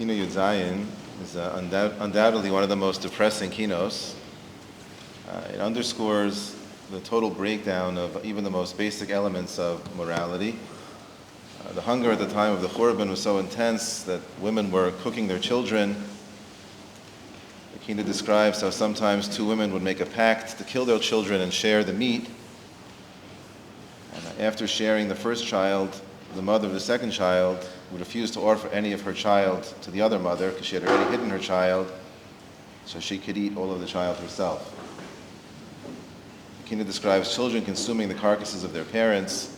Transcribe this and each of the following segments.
Kinnah Yud Zayin is undoubtedly one of the most depressing Kinos. It underscores the total breakdown of even the most basic elements of morality. The hunger at the time of the churban was so intense that women were cooking their children. The Kinnah describes how sometimes two women would make a pact to kill their children and share the meat. And after sharing the first child, the mother of the second child would refuse to offer any of her child to the other mother because she had already hidden her child, so she could eat all of the child herself. The Kinnah describes children consuming the carcasses of their parents,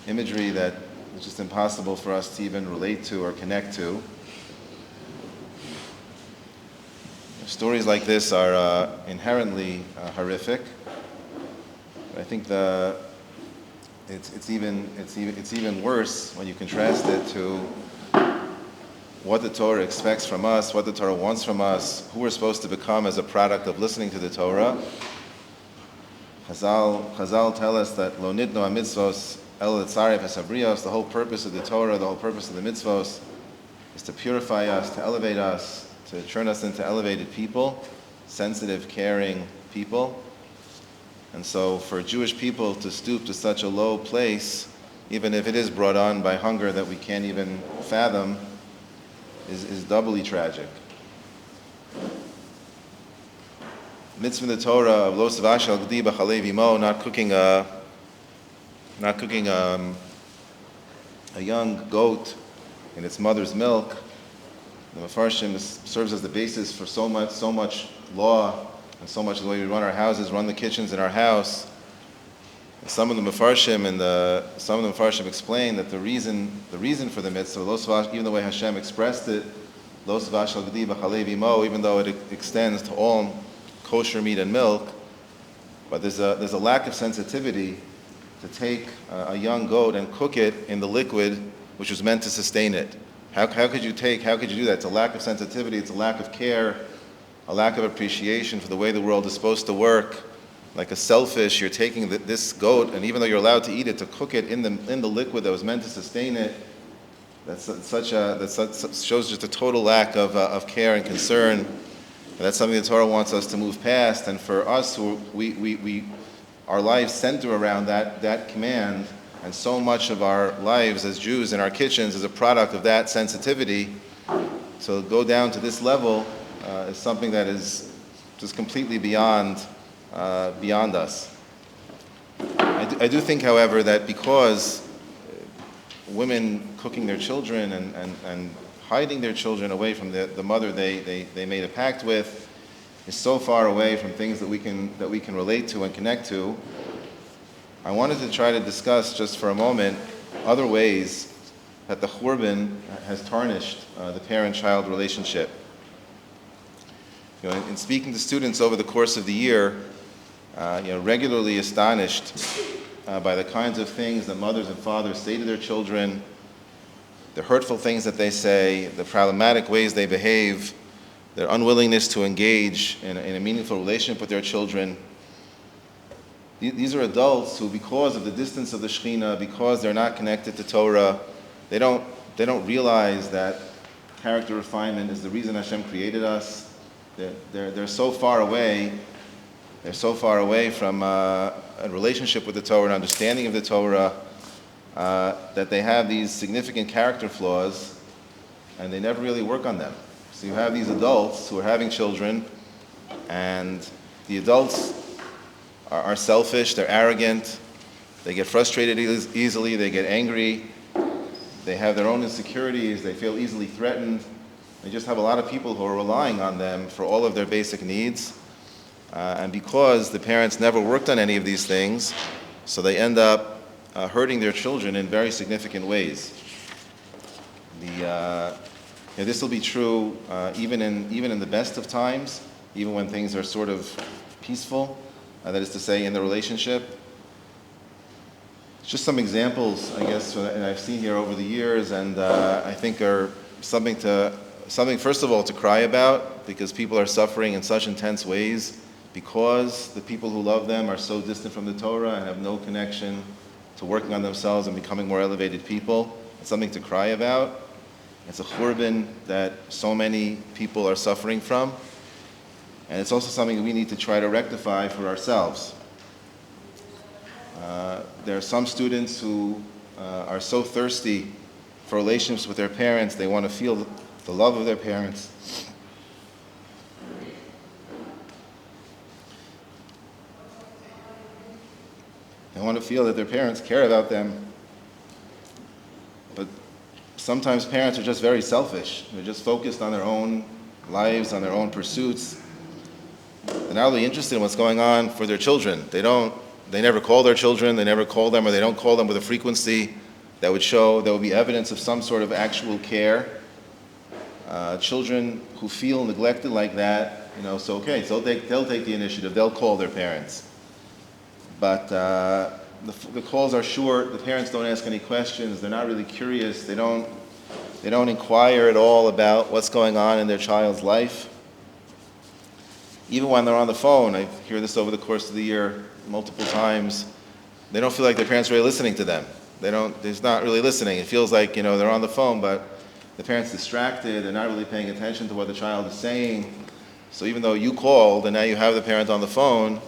imagery that is just impossible for us to even relate to or connect to. Stories like this are inherently horrific. But I think it's even worse when you contrast it to what the Torah expects from us, what the Torah wants from us, who we're supposed to become as a product of listening to the Torah. Chazal tell us that lo nitnu ha-mitzvos el l'tzarev hasabrios, the whole purpose of the Torah, the whole purpose of the mitzvos is to purify us, to elevate us, to turn us into elevated people, sensitive, caring people. And so for Jewish people to stoop to such a low place, even if it is brought on by hunger that we can't even fathom, is doubly tragic. Mitzvah in the Torah of lo sevashel gdi b'chalev imo, not cooking a young goat in its mother's milk. The Mefarshim serves as the basis for so much law and so much of the way we run our houses, run the kitchens in our house. And some of the Mefarshim explain that the reason for the mitzvah, even the way Hashem expressed it, lo sevashel gdi b'chalev imo, even though it extends to all kosher meat and milk, but there's a lack of sensitivity to take a young goat and cook it in the liquid which was meant to sustain it. How could you do that? It's a lack of sensitivity, it's a lack of care, a lack of appreciation for the way the world is supposed to work. Like a selfish, you're taking this goat, and even though you're allowed to eat it, to cook it in the liquid that was meant to sustain it, that shows just a total lack of care and concern. And that's something the Torah wants us to move past. And for us, our lives center around that command, and so much of our lives as Jews in our kitchens is a product of that sensitivity. So go down to this level is something that is just completely beyond us. I do think, however, that because women cooking their children and hiding their children away from the mother they made a pact with is so far away from things that we can relate to and connect to. I wanted to try to discuss just for a moment other ways that the churban has tarnished the parent-child relationship. In speaking to students over the course of the year, regularly astonished by the kinds of things that mothers and fathers say to their children, the hurtful things that they say, the problematic ways they behave, their unwillingness to engage in a meaningful relationship with their children. These are adults who, because of the distance of the Shechina, because they're not connected to Torah, they don't realize that character refinement is the reason Hashem created us. They're so far away. They're so far away from a relationship with the Torah, an understanding of the Torah, that they have these significant character flaws, and they never really work on them. So you have these adults who are having children, and the adults are selfish, they're arrogant, they get frustrated easily, they get angry, they have their own insecurities, they feel easily threatened. They just have a lot of people who are relying on them for all of their basic needs. And because the parents never worked on any of these things, so they end up hurting their children in very significant ways. This will be true even in the best of times, even when things are sort of peaceful, that is to say, in the relationship. Just some examples, I guess, that I've seen here over the years, and I think are something first of all to cry about, because people are suffering in such intense ways because the people who love them are so distant from the Torah and have no connection to working on themselves and becoming more elevated people. It's something to cry about. It's a churban that so many people are suffering from. And it's also something that we need to try to rectify for ourselves. There are some students who are so thirsty for relationships with their parents, they want to feel the love of their parents. They want to feel that their parents care about them. But sometimes parents are just very selfish. They're just focused on their own lives, on their own pursuits. They're not really interested in what's going on for their children. They never call their children, they never call them, or they don't call them with a frequency that would show there would be evidence of some sort of actual care. Children who feel neglected like that, so they'll take the initiative, they'll call their parents. But the calls are short, the parents don't ask any questions, they're not really curious, they don't inquire at all about what's going on in their child's life. Even when they're on the phone, I hear this over the course of the year multiple times, they don't feel like their parents are really listening to them. They're not really listening. It feels like, they're on the phone, but the parent's distracted, they're not really paying attention to what the child is saying. So even though you called and now you have the parent on the phone,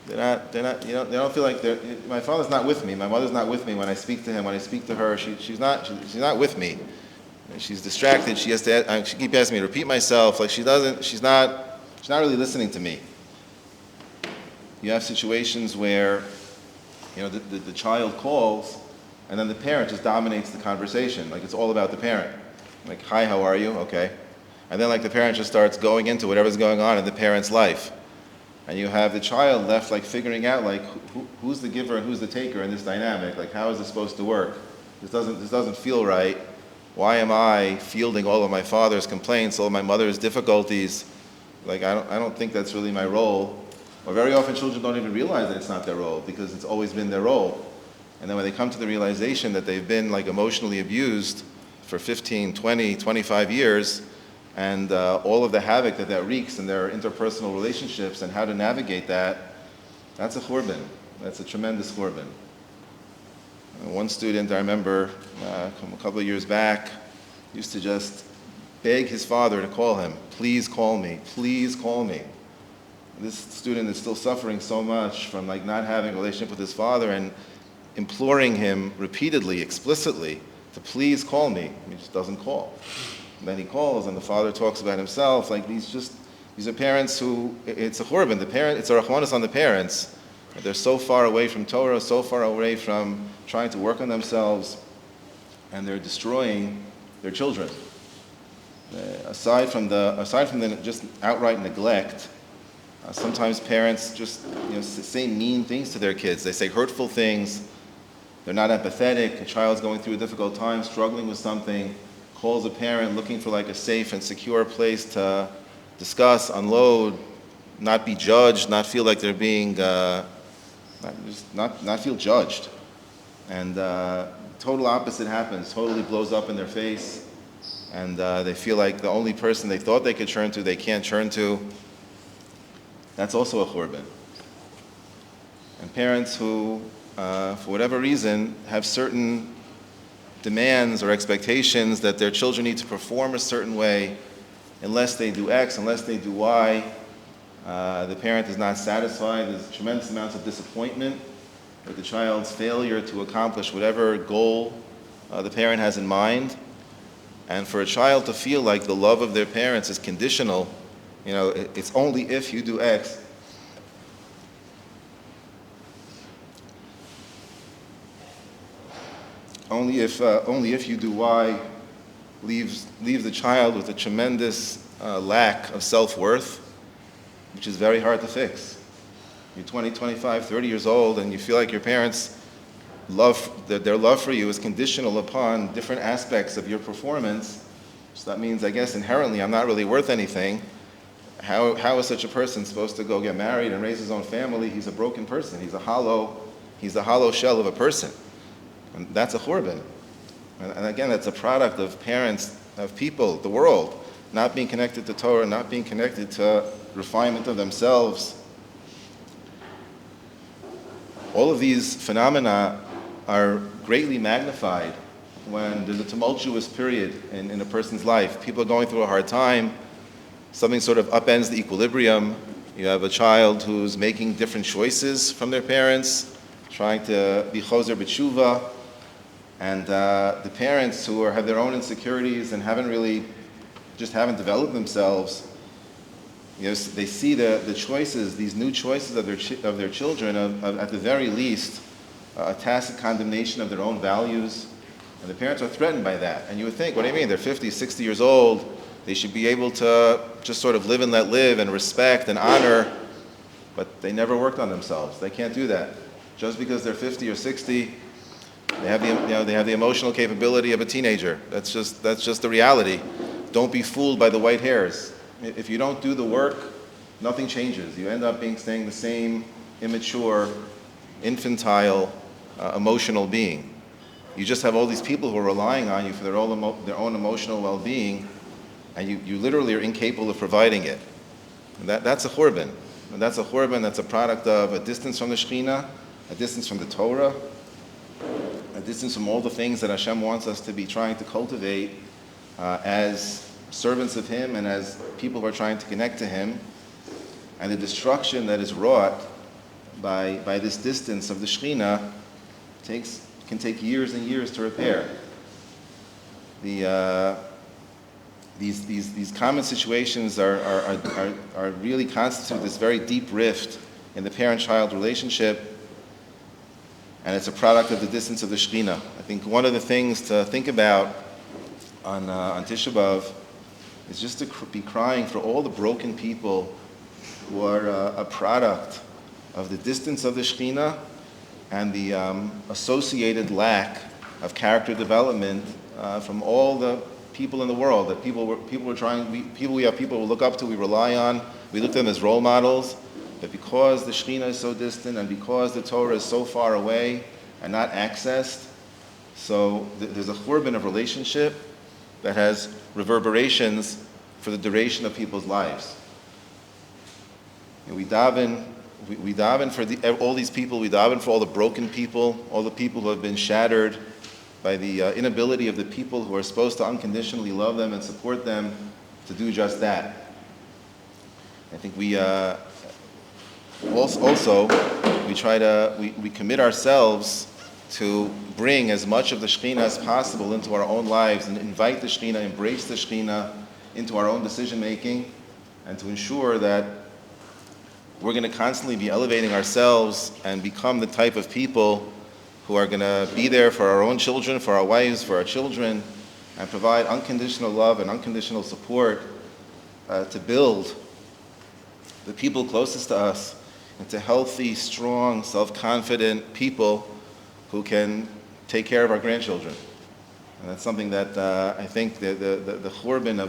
they don't feel like my father's not with me, my mother's not with me when I speak to him, when I speak to her, she's not with me. She's distracted, she keeps asking me to repeat myself, like she's not really listening to me. You have situations where, the child calls, and then the parent just dominates the conversation. Like it's all about the parent. Like, hi, how are you? Okay. And then the parent just starts going into whatever's going on in the parent's life. And you have the child left figuring out who's the giver and who's the taker in this dynamic. Like, how is this supposed to work? This doesn't feel right. Why am I fielding all of my father's complaints, all of my mother's difficulties? I don't think that's really my role. Or very often children don't even realize that it's not their role because it's always been their role. And then when they come to the realization that they've been emotionally abused for 15, 20, 25 years, and all of the havoc that wreaks in their interpersonal relationships and how to navigate that's a churban. That's a tremendous churban. One student I remember a couple of years back used to just beg his father to call him. Please call me. Please call me. This student is still suffering so much from not having a relationship with his father and imploring him repeatedly, explicitly, to please call me. He just doesn't call. And then he calls, and the father talks about himself. These are parents who, it's a churban. It's a rachmanis on the parents. They're so far away from Torah, so far away from trying to work on themselves, and they're destroying their children. Aside from the just outright neglect, sometimes parents just say mean things to their kids. They say hurtful things. They're not empathetic. A child's going through a difficult time, struggling with something, calls a parent looking for a safe and secure place to discuss, unload, not be judged, not feel like they're being, not feel judged. And total opposite happens, totally blows up in their face. And they feel like the only person they thought they could turn to, they can't turn to. That's also a churban. And parents who, for whatever reason, have certain demands or expectations that their children need to perform a certain way, unless they do X, unless they do Y, the parent is not satisfied. There's tremendous amounts of disappointment with the child's failure to accomplish whatever goal the parent has in mind. And for a child to feel like the love of their parents is conditional, it's only if you do X. Only if you do Y, leaves the child with a tremendous lack of self-worth, which is very hard to fix. You're 20, 25, 30 years old, and you feel like your parents' their love for you is conditional upon different aspects of your performance. So that means, I guess, inherently, I'm not really worth anything. How is such a person supposed to go get married and raise his own family? He's a broken person. He's a hollow shell of a person. And that's a churban. And again, that's a product of parents, of people, the world, not being connected to Torah, not being connected to refinement of themselves. All of these phenomena are greatly magnified when there's a tumultuous period in a person's life. People are going through a hard time. Something sort of upends the equilibrium. You have a child who's making different choices from their parents, trying to be choser b'tshuva, and the parents who have their own insecurities and haven't developed themselves. They see the choices, these new choices of their children, at the very least, a tacit condemnation of their own values, and the parents are threatened by that. And you would think, what do you mean? They're 50, 60 years old. They should be able to just sort of live and let live and respect and honor, but they never worked on themselves. They can't do that. Just because they're 50 or 60, they have the emotional capability of a teenager. That's just the reality. Don't be fooled by the white hairs. If you don't do the work, nothing changes. You end up staying the same immature, infantile, emotional being. You just have all these people who are relying on you for their own emotional well-being, and you literally are incapable of providing it. And that's a churban. And that's a churban that's a product of a distance from the Shechina, a distance from the Torah, a distance from all the things that Hashem wants us to be trying to cultivate as servants of Him and as people who are trying to connect to Him. And the destruction that is wrought by this distance of the Shechina can take years and years to repair. These common situations are really constitute this very deep rift in the parent-child relationship, and it's a product of the distance of the Shechina. I think one of the things to think about on Tisha B'Av is just to be crying for all the broken people who are a product of the distance of the Shechina and the associated lack of character development from all the people in the world, that people we have people we look up to, we rely on, we look at them as role models, but because the Shechina is so distant and because the Torah is so far away and not accessed, so there's a churban of relationship that has reverberations for the duration of people's lives. And we daven for all these people, we daven for all the broken people, all the people who have been shattered by the inability of the people who are supposed to unconditionally love them and support them to do just that. I think we we commit ourselves to bring as much of the Shechina as possible into our own lives and invite the Shechina, embrace the Shechina into our own decision making, and to ensure that we're going to constantly be elevating ourselves and become the type of people who are going to be there for our own children, for our wives, for our children, and provide unconditional love and unconditional support to build the people closest to us into healthy, strong, self-confident people who can take care of our grandchildren. And that's something that I think the churban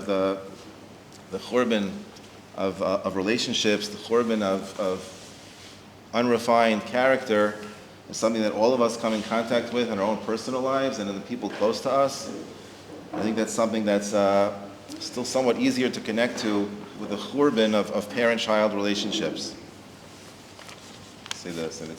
of relationships, the churban of unrefined character, is something that all of us come in contact with in our own personal lives and in the people close to us. I think that's something that's still somewhat easier to connect to with the churban of parent-child relationships. Say the Kinos.